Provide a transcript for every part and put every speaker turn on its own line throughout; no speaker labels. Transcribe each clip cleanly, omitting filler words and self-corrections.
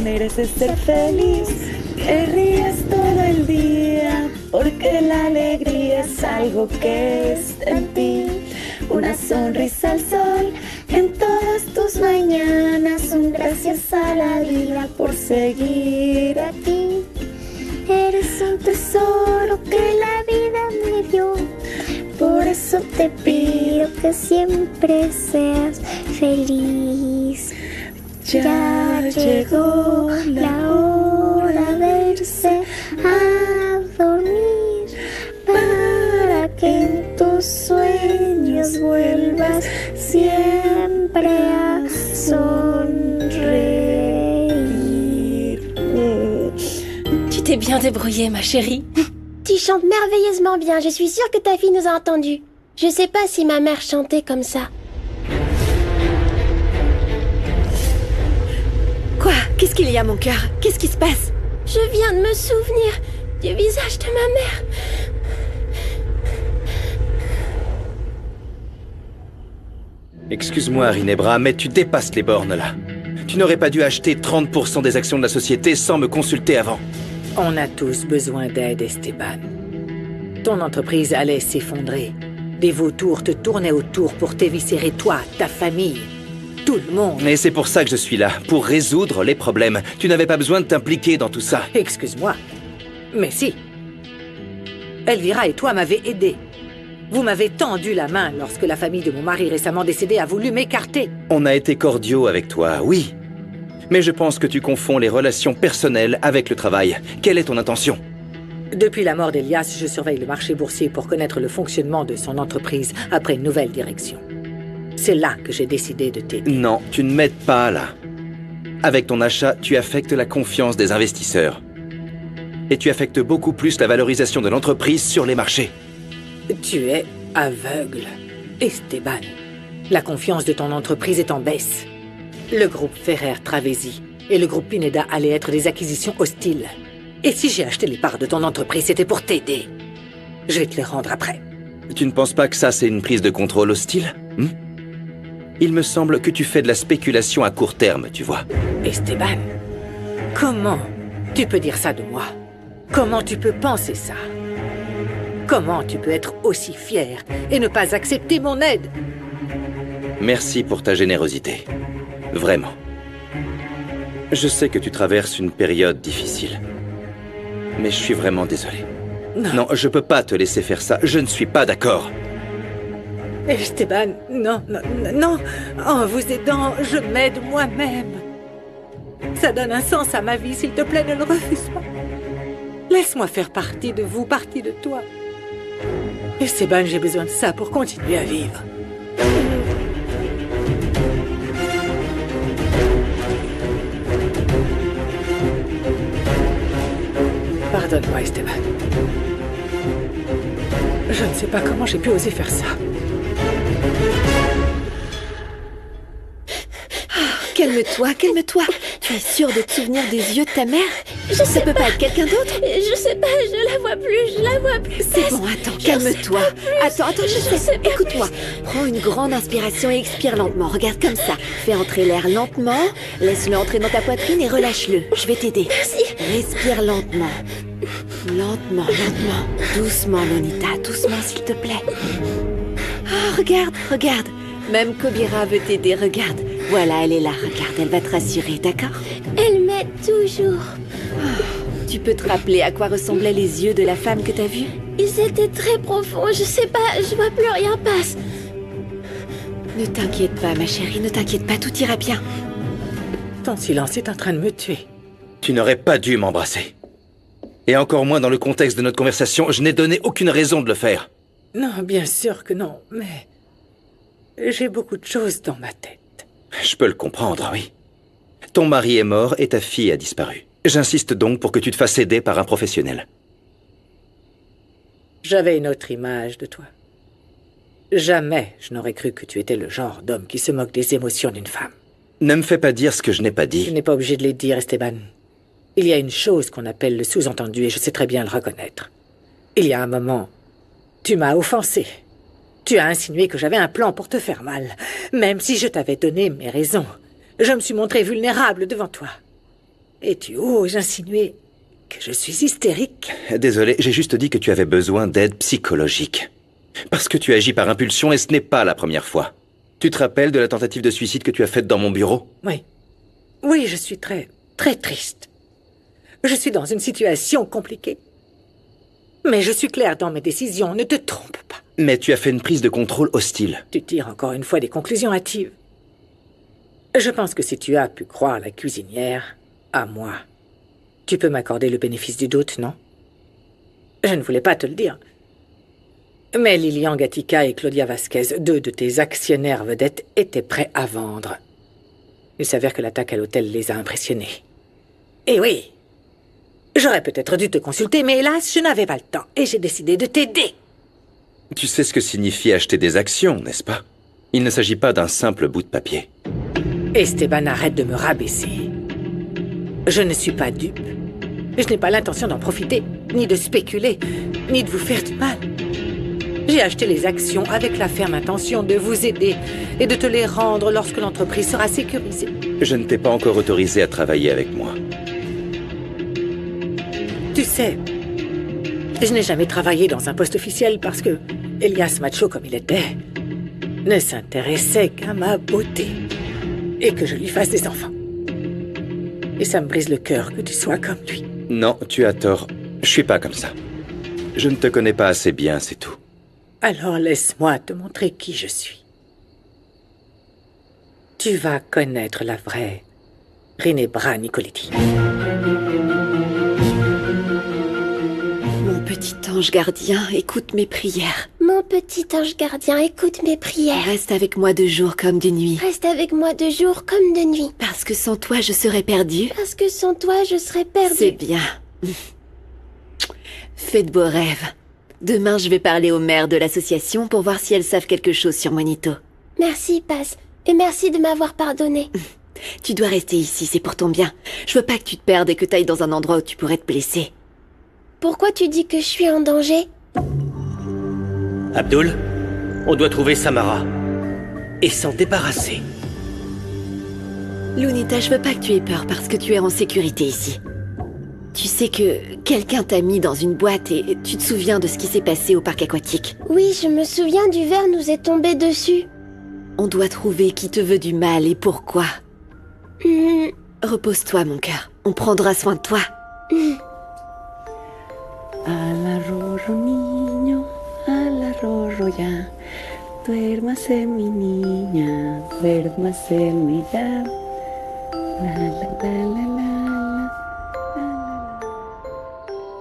Mereces ser feliz, que rías todo el día, porque la alegría es algo que está en ti. Una sonrisa al sol en todas tus mañanas, un gracias a la vida por seguir aquí. Eres un tesoro que la vida me dio, por eso te pido que siempre seas feliz. Ya llegó la hora de irse a dormir, para que en tus sueños vuelvas siempre a sonreír.
Tu t'es bien débrouillée, ma chérie.
Tu chantes merveilleusement bien, je suis sûre que ta fille nous a entendus. Je sais pas si ma mère chantait comme ça.
Quoi? Qu'est-ce qu'il y a, mon cœur? Qu'est-ce qui se passe?
Je viens de me souvenir du visage de ma mère.
Excuse-moi, Rinebra, mais tu dépasses les bornes, là. Tu n'aurais pas dû acheter 30% des actions de la société sans me consulter avant.
On a tous besoin d'aide, Esteban. Ton entreprise allait s'effondrer. Des vautours te tournaient autour pour t'éviscérer, toi, ta famille, tout le monde.
Et c'est pour ça que je suis là, pour résoudre les problèmes. Tu n'avais pas besoin de t'impliquer dans tout ça.
Excuse-moi, mais si. Elvira et toi m'avez aidé. Vous m'avez tendu la main lorsque la famille de mon mari récemment décédé a voulu m'écarter.
On a été cordiaux avec toi, oui. Mais je pense que tu confonds les relations personnelles avec le travail. Quelle est ton intention?
Depuis la mort d'Elias, je surveille le marché boursier pour connaître le fonctionnement de son entreprise après une nouvelle direction. C'est là que j'ai décidé de t'aider.
Non, tu ne m'aides pas, là. Avec ton achat, tu affectes la confiance des investisseurs. Et tu affectes beaucoup plus la valorisation de l'entreprise sur les marchés.
Tu es aveugle, Esteban. La confiance de ton entreprise est en baisse. Le groupe Ferrer Travesi et le groupe Pineda allaient être des acquisitions hostiles. Et si j'ai acheté les parts de ton entreprise, c'était pour t'aider. Je vais te les rendre après.
Tu ne penses pas que ça, c'est une prise de contrôle hostile? Il me semble que tu fais de la spéculation à court terme, tu vois.
Esteban, comment tu peux dire ça de moi? Comment tu peux penser ça? Comment tu peux être aussi fier et ne pas accepter mon aide?
Merci pour ta générosité. Vraiment. Je sais que tu traverses une période difficile. Mais je suis vraiment désolé. Non, je peux pas te laisser faire ça. Je ne suis pas d'accord.
Esteban, non, non, non. En vous aidant, je m'aide moi-même. Ça donne un sens à ma vie, s'il te plaît, ne le refuse pas. Laisse-moi faire partie de vous, partie de toi. Esteban, j'ai besoin de ça pour continuer à vivre. Pardonne-moi, Esteban. Je ne sais pas comment j'ai pu oser faire ça.
Calme-toi, calme-toi. Tu es sûre de te souvenir des yeux de ta mère? Ça peut pas être quelqu'un d'autre?
Je sais pas, je la vois plus.
C'est bon, attends, calme-toi. Attends, je sais. Écoute-moi. Prends une grande inspiration et expire lentement. Regarde comme ça. Fais entrer l'air lentement. Laisse-le entrer dans ta poitrine et relâche-le. Je vais t'aider.
Merci.
Respire lentement. Lentement. Doucement, Lonita. Doucement, s'il te plaît. Oh, regarde. Même Kobira veut t'aider, regarde. Voilà, elle est là, regarde, elle va te rassurer, d'accord?
Elle m'aide toujours.
Tu peux te rappeler à quoi ressemblaient les yeux de la femme que t'as vue?
Ils étaient très profonds, je sais pas, je vois plus rien passe.
Ne t'inquiète pas, ma chérie, ne t'inquiète pas, tout ira bien.
Ton silence est en train de me tuer.
Tu n'aurais pas dû m'embrasser. Et encore moins dans le contexte de notre conversation, je n'ai donné aucune raison de le faire.
Non, bien sûr que non, mais... j'ai beaucoup de choses dans ma tête.
Je peux le comprendre, oui. Ton mari est mort et ta fille a disparu. J'insiste donc pour que tu te fasses aider par un professionnel.
J'avais une autre image de toi. Jamais je n'aurais cru que tu étais le genre d'homme qui se moque des émotions d'une femme.
Ne me fais pas dire ce que je n'ai pas dit.
Tu n'es pas obligé de les dire, Esteban. Il y a une chose qu'on appelle le sous-entendu et je sais très bien le reconnaître. Il y a un moment, tu m'as offensé. Tu as insinué que j'avais un plan pour te faire mal, même si je t'avais donné mes raisons. Je me suis montrée vulnérable devant toi. Et tu oses insinuer que je suis hystérique?
Désolé, j'ai juste dit que tu avais besoin d'aide psychologique. Parce que tu agis par impulsion et ce n'est pas la première fois. Tu te rappelles de la tentative de suicide que tu as faite dans mon bureau?
Oui. Oui, je suis très triste. Je suis dans une situation compliquée. Mais je suis claire dans mes décisions, ne te trompe pas.
Mais tu as fait une prise de contrôle hostile.
Tu tires encore une fois des conclusions hâtives. Je pense que si tu as pu croire la cuisinière, à moi, tu peux m'accorder le bénéfice du doute, non? Je ne voulais pas te le dire. Mais Lilian Gatica et Claudia Vasquez, 2 de tes actionnaires vedettes, étaient prêts à vendre. Il s'avère que l'attaque à l'hôtel les a impressionnés. Et oui, j'aurais peut-être dû te consulter, mais hélas, je n'avais pas le temps et j'ai décidé de t'aider.
Tu sais ce que signifie acheter des actions, n'est-ce pas? Il ne s'agit pas d'un simple bout de papier.
Esteban, arrête de me rabaisser. Je ne suis pas dupe. Je n'ai pas l'intention d'en profiter, ni de spéculer, ni de vous faire du mal. J'ai acheté les actions avec la ferme intention de vous aider et de te les rendre lorsque l'entreprise sera sécurisée.
Je ne t'ai pas encore autorisé à travailler avec moi.
Tu sais, je n'ai jamais travaillé dans un poste officiel parce que Elias, macho comme il était, ne s'intéressait qu'à ma beauté et que je lui fasse des enfants. Et ça me brise le cœur que tu sois comme lui.
Non, tu as tort. Je suis pas comme ça. Je ne te connais pas assez bien, c'est tout.
Alors laisse-moi te montrer qui je suis. Tu vas connaître la vraie Rinebra Nicoletti.
Mon petit ange gardien, écoute mes prières.
Mon petit ange gardien, écoute mes prières.
Reste avec moi de jour comme de nuit.
Reste avec moi de jour comme de nuit.
Parce que sans toi, je serais perdue.
Parce que sans toi, je serais perdue.
C'est bien. Fais de beaux rêves. Demain, je vais parler aux mères de l'association pour voir si elles savent quelque chose sur Monito.
Merci, Paz. Et merci de m'avoir pardonné.
Tu dois rester ici, c'est pour ton bien. Je veux pas que tu te perdes et que t'ailles dans un endroit où tu pourrais te blesser.
Pourquoi tu dis que je suis en danger?
Abdul, on doit trouver Samara. Et s'en débarrasser.
Lunita, je veux pas que tu aies peur parce que tu es en sécurité ici. Tu sais que quelqu'un t'a mis dans une boîte et tu te souviens de ce qui s'est passé au parc aquatique.
Oui, je me souviens du verre nous est tombé dessus.
On doit trouver qui te veut du mal et pourquoi. Repose-toi, mon cœur. On prendra soin de toi.
Al arroyo, niño, al arroyo ya. Duérmase, mi niña, duérmase, mi ya. La, la, la, la, la.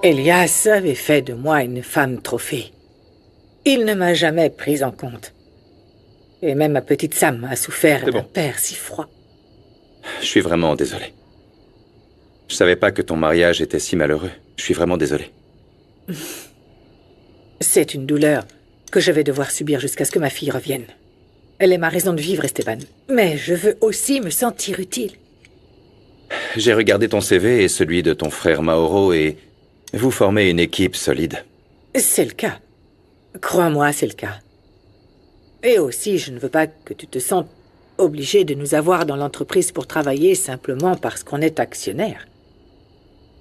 Elias avait fait de moi une femme trophée. Il ne m'a jamais prise en compte. Et même ma petite Sam a souffert d'un père si froid.
Je suis vraiment désolé. Je savais pas que ton mariage était si malheureux. Je suis vraiment désolé.
C'est une douleur que je vais devoir subir jusqu'à ce que ma fille revienne. Elle est ma raison de vivre, Esteban. Mais je veux aussi me sentir utile.
J'ai regardé ton CV et celui de ton frère Mauro et vous formez une équipe solide.
C'est le cas. Crois-moi, c'est le cas. Et aussi, je ne veux pas que tu te sentes obligé de nous avoir dans l'entreprise pour travailler simplement parce qu'on est actionnaire.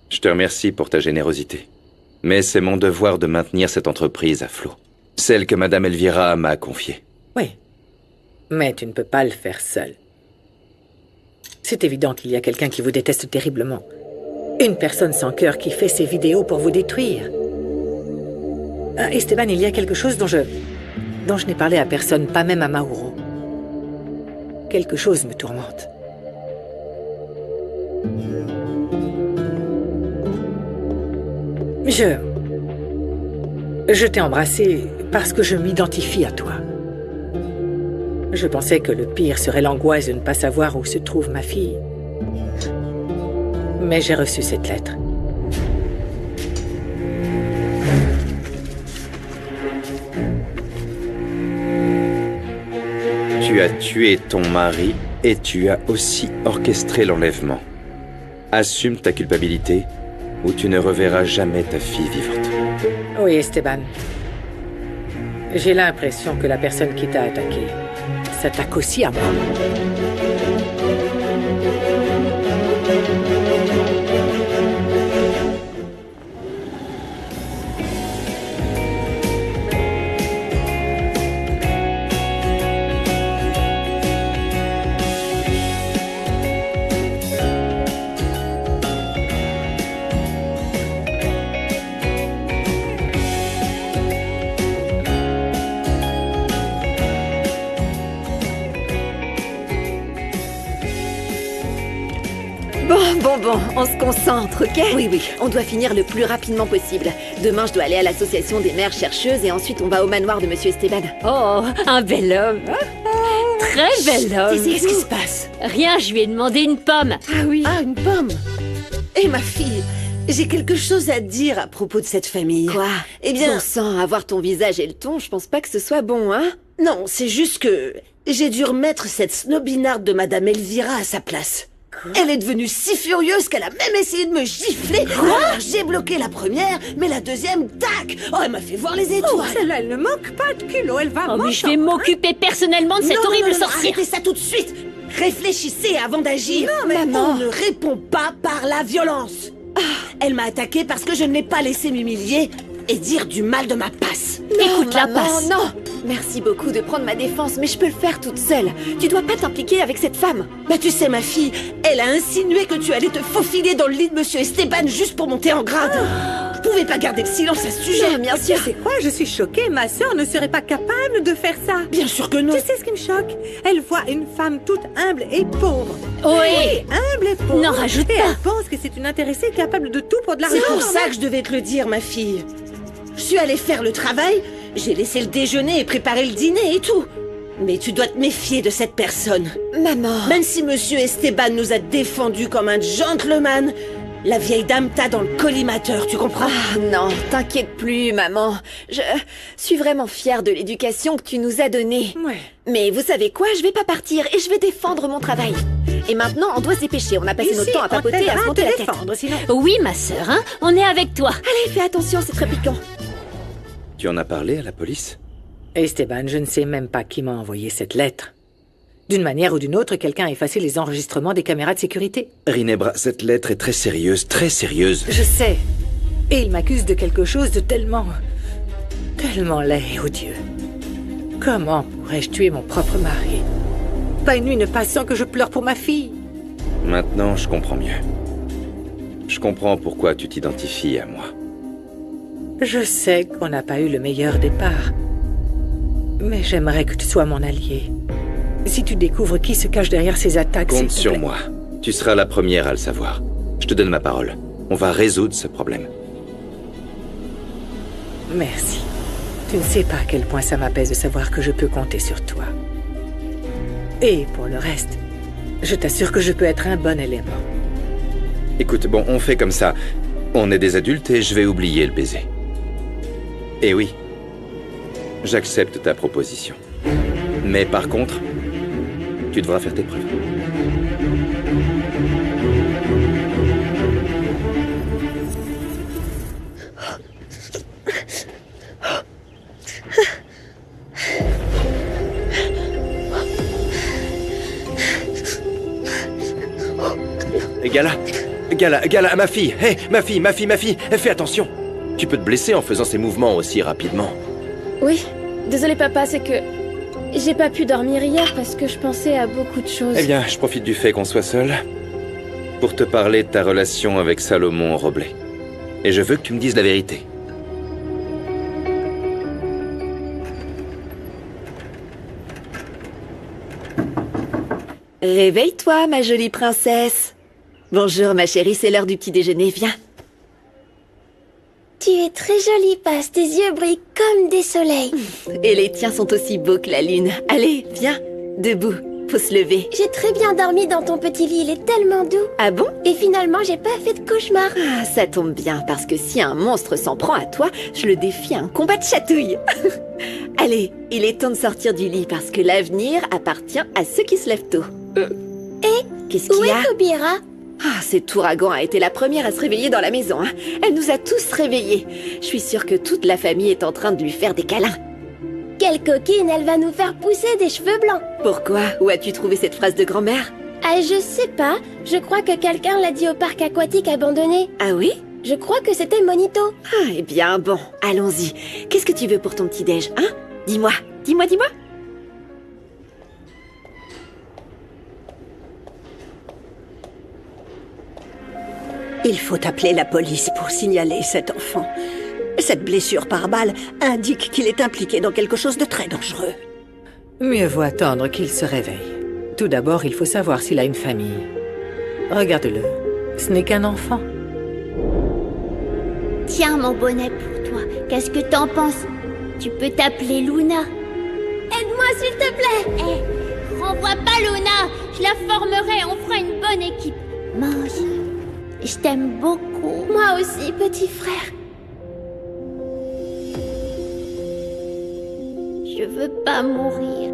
Je te remercie pour ta générosité. Mais c'est mon devoir de maintenir cette entreprise à flot. Celle que Madame Elvira m'a confiée.
Oui. Mais tu ne peux pas le faire seul. C'est évident qu'il y a quelqu'un qui vous déteste terriblement. Une personne sans cœur qui fait ses vidéos pour vous détruire. Ah, Esteban, il y a quelque chose dont je n'ai parlé à personne, pas même à Mauro. Quelque chose me tourmente. Je t'ai embrassé parce que je m'identifie à toi. Je pensais que le pire serait l'angoisse de ne pas savoir où se trouve ma fille. Mais j'ai reçu cette lettre.
Tu as tué ton mari et tu as aussi orchestré l'enlèvement. Assume ta culpabilité ou tu ne reverras jamais ta fille vivante.
Oui, Esteban. J'ai l'impression que la personne qui t'a attaqué s'attaque aussi à moi.
Bon, on se concentre, ok?
Oui.
On doit finir le plus rapidement possible. Demain, je dois aller à l'association des mères chercheuses et ensuite on va au manoir de Monsieur Esteban.
Oh, un bel homme. Très bel homme.
Qu'est-ce qui se passe?
Rien, je lui ai demandé une pomme.
Ah oui.
Ah, une pomme. Eh, ma fille, j'ai quelque chose à te dire à propos de cette famille.
Quoi?
Eh bien...
Bon sang, avoir ton visage et le ton, je pense pas que ce soit bon, hein?
Non, c'est juste que j'ai dû remettre cette snobinarde de Madame Elvira à sa place. Elle est devenue si furieuse qu'elle a même essayé de me gifler. Alors j'ai bloqué la première, mais la deuxième, tac! Oh, elle m'a fait voir les étoiles.
Celle-là, elle ne manque pas de culot, elle va
Oh, mais je
manquer.
vais m'occuper personnellement de cette
Non,
horrible
non,
sorcière.
arrêtez ça tout de suite. Réfléchissez avant d'agir.
Non, mais
On
maman.
ne répond pas par la violence. Elle m'a attaqué parce que je ne l'ai pas laissé m'humilier et dire du mal de ma passe.
Écoute la
Maman,
passe.
non. Merci beaucoup de prendre ma défense, mais je peux le faire toute seule. Tu dois pas t'impliquer avec cette femme.
Bah tu sais ma fille, elle a insinué que tu allais te faufiler dans le lit de Monsieur Esteban juste pour monter en grade. Je pouvais pas garder le silence à ce sujet.
Non, bien sûr.
C'est quoi? Je suis choquée. Ma sœur ne serait pas capable de faire ça.
Bien sûr que non.
Tu sais ce qui me choque? Elle voit une femme toute humble et pauvre.
Oui.
Humble et pauvre.
N'en rajoute
Et
pas.
elle pense que c'est une intéressée capable de tout pour de
C'est
l'argent.
pour ça que je devais te le dire, ma fille. Je suis allée faire le travail, j'ai laissé le déjeuner et préparé le dîner et tout. Mais tu dois te méfier de cette personne.
Maman.
Même si Monsieur Esteban nous a défendus comme un gentleman, la vieille dame t'a dans le collimateur, tu comprends?
Ah non, t'inquiète plus, maman. Je suis vraiment fière de l'éducation que tu nous as donnée.
Ouais.
Mais vous savez quoi? Je vais pas partir et je vais défendre mon travail. Et maintenant, on doit se dépêcher. On a passé notre
Ici,
temps à papoter et à se
on
monter
t'aidera
la
à te
tête.
défendre, sinon...
Oui, ma sœur, hein, on est avec toi.
Allez, fais attention, c'est très piquant.
Tu en as parlé à la police?
Esteban, je ne sais même pas qui m'a envoyé cette lettre. D'une manière ou d'une autre, quelqu'un a effacé les enregistrements des caméras de sécurité.
Rinebra, cette lettre est très sérieuse, très sérieuse.
Je sais. Et il m'accuse de quelque chose de tellement laid et odieux. Comment pourrais-je tuer mon propre mari? Pas une nuit ne passe sans que je pleure pour ma fille.
Maintenant, je comprends mieux. Je comprends pourquoi tu t'identifies à moi.
Je sais qu'on n'a pas eu le meilleur départ. Mais j'aimerais que tu sois mon allié. Si tu découvres qui se cache derrière ces attaques, s'il
Compte
te
sur
plaît.
moi. Tu seras la première à le savoir. Je te donne ma parole. On va résoudre ce problème.
Merci. Tu ne sais pas à quel point ça m'apaise de savoir que je peux compter sur toi. Et pour le reste, je t'assure que je peux être un bon élément.
Écoute, bon, on fait comme ça. On est des adultes et je vais oublier le baiser. Et oui, j'accepte ta proposition. Mais par contre, tu devras faire tes preuves. Gala, ma fille. Hé, ma fille. Fais attention. Tu peux te blesser en faisant ces mouvements aussi rapidement.
Oui, désolé papa, c'est que j'ai pas pu dormir hier parce que je pensais à beaucoup de choses.
Eh bien, je profite du fait qu'on soit seuls pour te parler de ta relation avec Salomon Roblet. Et je veux que tu me dises la vérité.
Réveille-toi, ma jolie princesse. Bonjour, ma chérie, c'est l'heure du petit déjeuner, viens.
Tu es très jolie, Passe, tes yeux brillent comme des soleils.
Et les tiens sont aussi beaux que la lune. Allez, viens, debout, faut se lever.
J'ai très bien dormi dans ton petit lit, il est tellement doux.
Ah bon?
Et finalement, j'ai pas fait de cauchemar.
Ah, ça tombe bien, parce que si un monstre s'en prend à toi, je le défie à un combat de chatouille. Allez, il est temps de sortir du lit, parce que l'avenir appartient à ceux qui se lèvent tôt. Qu'est-ce
Où
qu'il y a?
est Kobira?
Ah, cet ouragan a été la première à se réveiller dans la maison, hein. Elle nous a tous réveillés. Je suis sûre que toute la famille est en train de lui faire des câlins.
Quelle coquine, elle va nous faire pousser des cheveux blancs.
Pourquoi? Où as-tu trouvé cette phrase de grand-mère?
Ah, je sais pas, je crois que quelqu'un l'a dit au parc aquatique abandonné.
Ah oui?
Je crois que c'était Monito.
Ah, eh bien, bon, allons-y. Qu'est-ce que tu veux pour ton petit-déj, hein? Dis-moi.
Il faut appeler la police pour signaler cet enfant. Cette blessure par balle indique qu'il est impliqué dans quelque chose de très dangereux.
Mieux vaut attendre qu'il se réveille. Tout d'abord, il faut savoir s'il a une famille. Regarde-le. Ce n'est qu'un enfant.
Tiens mon bonnet pour toi. Qu'est-ce que t'en penses? Tu peux t'appeler Luna. Aide-moi s'il te plaît. Hé, renvoie pas Luna. Je la formerai, on fera une bonne équipe. Mange. Je t'aime beaucoup.
Moi aussi, petit frère.
Je veux pas mourir.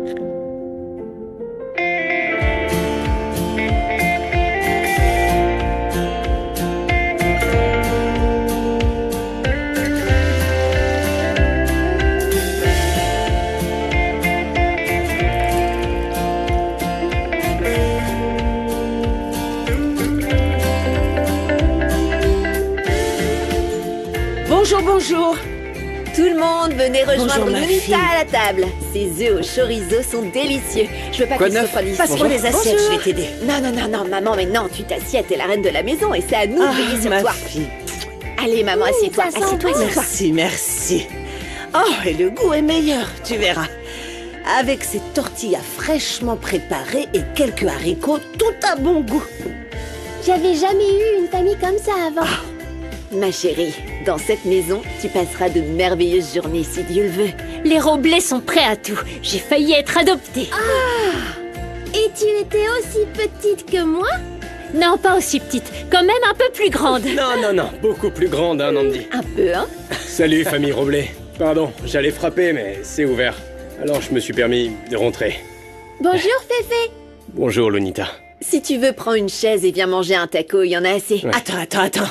Bonjour, bonjour. Tout le monde, venez rejoindre
Bonjour, ma
Lunita
fille.
à la table. Ces œufs au chorizo sont délicieux. Je veux pas
Quoi
qu'ils
de
se
neuf?
refroidissent.
Passe-moi les assiettes,
Bonjour.
je vais t'aider.
Non, maman, mais non, tu t'assieds, t'es la reine de la maison et c'est à nous de veiller sur
ma
toi.
fille.
Allez, maman, assieds-toi,
ça sent
assieds-toi,
bon.
assieds-toi.
Merci, merci. Oh, et le goût est meilleur, tu verras. Avec ces tortillas fraîchement préparées et quelques haricots, tout a bon goût.
J'avais jamais eu une famille comme ça avant.
Ma chérie, dans cette maison, tu passeras de merveilleuses journées si Dieu le veut.
Les Roblets sont prêts à tout. J'ai failli être adoptée.
Et tu étais aussi petite que moi?
Non, pas aussi petite. Quand même un peu plus grande.
Non, beaucoup plus grande, hein, Nandi.
Un peu, hein?
Salut, famille Roblet. Pardon, j'allais frapper, mais c'est ouvert. Alors je me suis permis de rentrer.
Bonjour, Féfé.
Bonjour, Lunita.
Si tu veux, prends une chaise et viens manger un taco, il y en a assez.
Ouais.
Attends.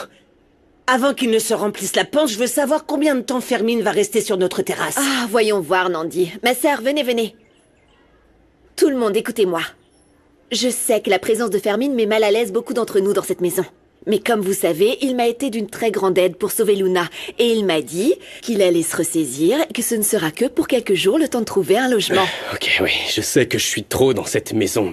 Avant qu'il ne se remplisse la panse, je veux savoir combien de temps Fermine va rester sur notre terrasse.
Ah, voyons voir, Nandi. Ma sœur, venez. Tout le monde, écoutez-moi. Je sais que la présence de Fermine met mal à l'aise beaucoup d'entre nous dans cette maison. Mais comme vous savez, il m'a été d'une très grande aide pour sauver Luna. Et il m'a dit qu'il allait se ressaisir et que ce ne sera que pour quelques jours le temps de trouver un logement.
Ok, oui, je sais que je suis trop dans cette maison,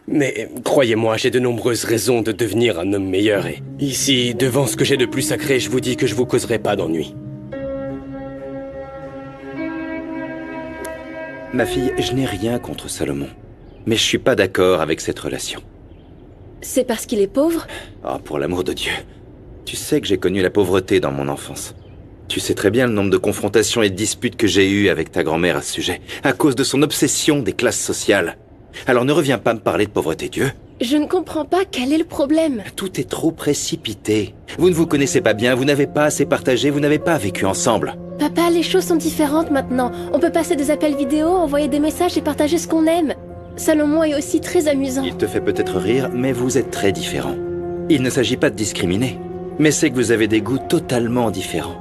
mais croyez-moi, j'ai de nombreuses raisons de devenir un homme meilleur et ici, devant ce que j'ai de plus sacré, je vous dis que je vous causerai pas d'ennui.
Ma fille, je n'ai rien contre Salomon. Mais je suis pas d'accord avec cette relation.
C'est parce qu'il est pauvre?
Oh, pour l'amour de Dieu. Tu sais que j'ai connu la pauvreté dans mon enfance. Tu sais très bien le nombre de confrontations et de disputes que j'ai eues avec ta grand-mère à ce sujet, à cause de son obsession des classes sociales. Alors ne reviens pas me parler de pauvreté, Dieu.
Je ne comprends pas quel est le problème.
Tout est trop précipité. Vous ne vous connaissez pas bien, vous n'avez pas assez partagé, vous n'avez pas vécu ensemble.
Papa, les choses sont différentes maintenant. On peut passer des appels vidéo, envoyer des messages et partager ce qu'on aime. Salomon est aussi très amusant.
Il te fait peut-être rire, mais vous êtes très différents. Il ne s'agit pas de discriminer, mais c'est que vous avez des goûts totalement différents.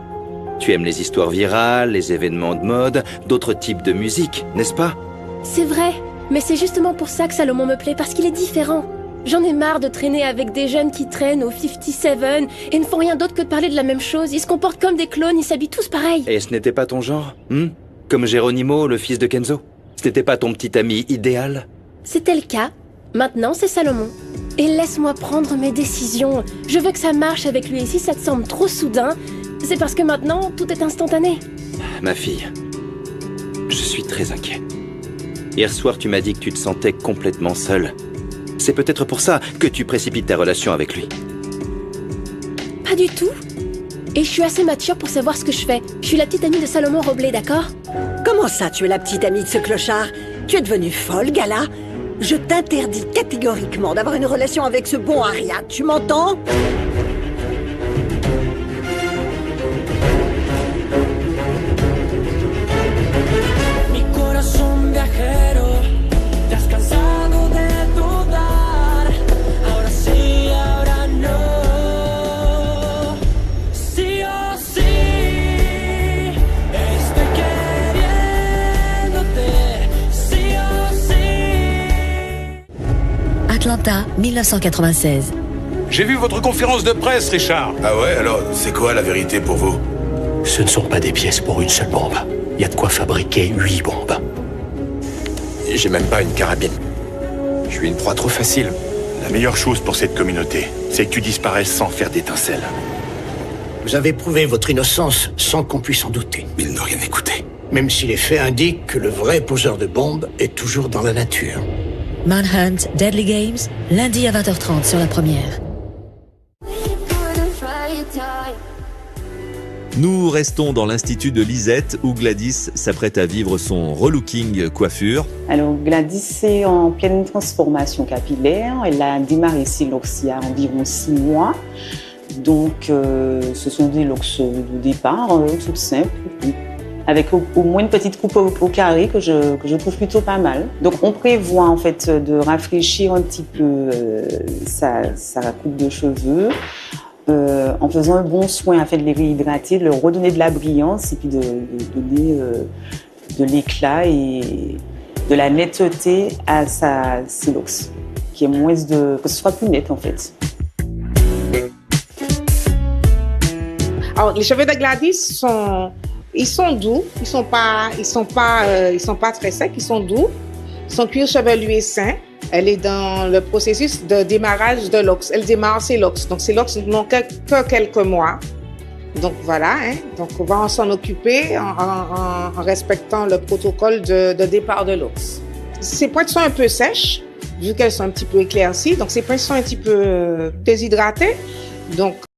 Tu aimes les histoires virales, les événements de mode, d'autres types de musique, n'est-ce pas?
C'est vrai, mais c'est justement pour ça que Salomon me plaît, parce qu'il est différent. J'en ai marre de traîner avec des jeunes qui traînent au 57 et ne font rien d'autre que de parler de la même chose. Ils se comportent comme des clones, ils s'habillent tous pareil.
Et ce n'était pas ton genre, Comme Geronimo, le fils de Kenzo? Ce n'était pas ton petit ami idéal?
C'était le cas. Maintenant, c'est Salomon. Et laisse-moi prendre mes décisions. Je veux que ça marche avec lui. Et si ça te semble trop soudain, c'est parce que maintenant, tout est instantané.
Ma fille, je suis très inquiet. Hier soir, tu m'as dit que tu te sentais complètement seule. C'est peut-être pour ça que tu précipites ta relation avec lui.
Pas du tout. Et je suis assez mature pour savoir ce que je fais. Je suis la petite amie de Salomon Roblet, d'accord?
Comment ça, tu es la petite amie de ce clochard? Tu es devenue folle, Gala? Je t'interdis catégoriquement d'avoir une relation avec ce bon Ariad, tu m'entends?
Atlanta, 1996.
J'ai vu votre conférence de presse, Richard.
Ah ouais, alors c'est quoi la vérité pour vous?
Ce ne sont pas des pièces pour une seule bombe. Il y a de quoi fabriquer 8 bombes.
J'ai même pas une carabine. Je suis une proie trop facile.
La meilleure chose pour cette communauté, c'est que tu disparaisses sans faire d'étincelles.
Vous avez prouvé votre innocence sans qu'on puisse en douter.
Il n'a rien écouté.
Même si les faits indiquent que le vrai poseur de bombes est toujours dans la nature.
Manhunt, Deadly Games, lundi à 20h30 sur la première.
Nous restons dans l'institut de Lisette où Gladys s'apprête à vivre son relooking coiffure.
Alors Gladys est en pleine transformation capillaire. Elle a démarré ses locks il y a environ 6 mois. Donc ce sont des locks de départ, tout simples, avec au moins une petite coupe au carré que je trouve plutôt pas mal. Donc on prévoit en fait de rafraîchir un petit peu sa coupe de cheveux. En faisant un bon soin en fait, de les réhydrater, de leur redonner de la brillance et puis de donner de l'éclat et de la netteté à ses locks, qui est moins que ce soit plus net en fait.
Alors, les cheveux de Gladys sont doux, ils sont pas très secs, ils sont doux. Son cuir chevelu est sain. Elle est dans le processus de démarrage de locks. Elle démarre ses locks. Donc, ses locks n'ont que quelques mois. Donc, voilà. Donc, on va s'en occuper en respectant le protocole de départ de locks. Ses pointes sont un peu sèches, vu qu'elles sont un petit peu éclaircies. Donc, ses pointes sont un petit peu déshydratées. Donc,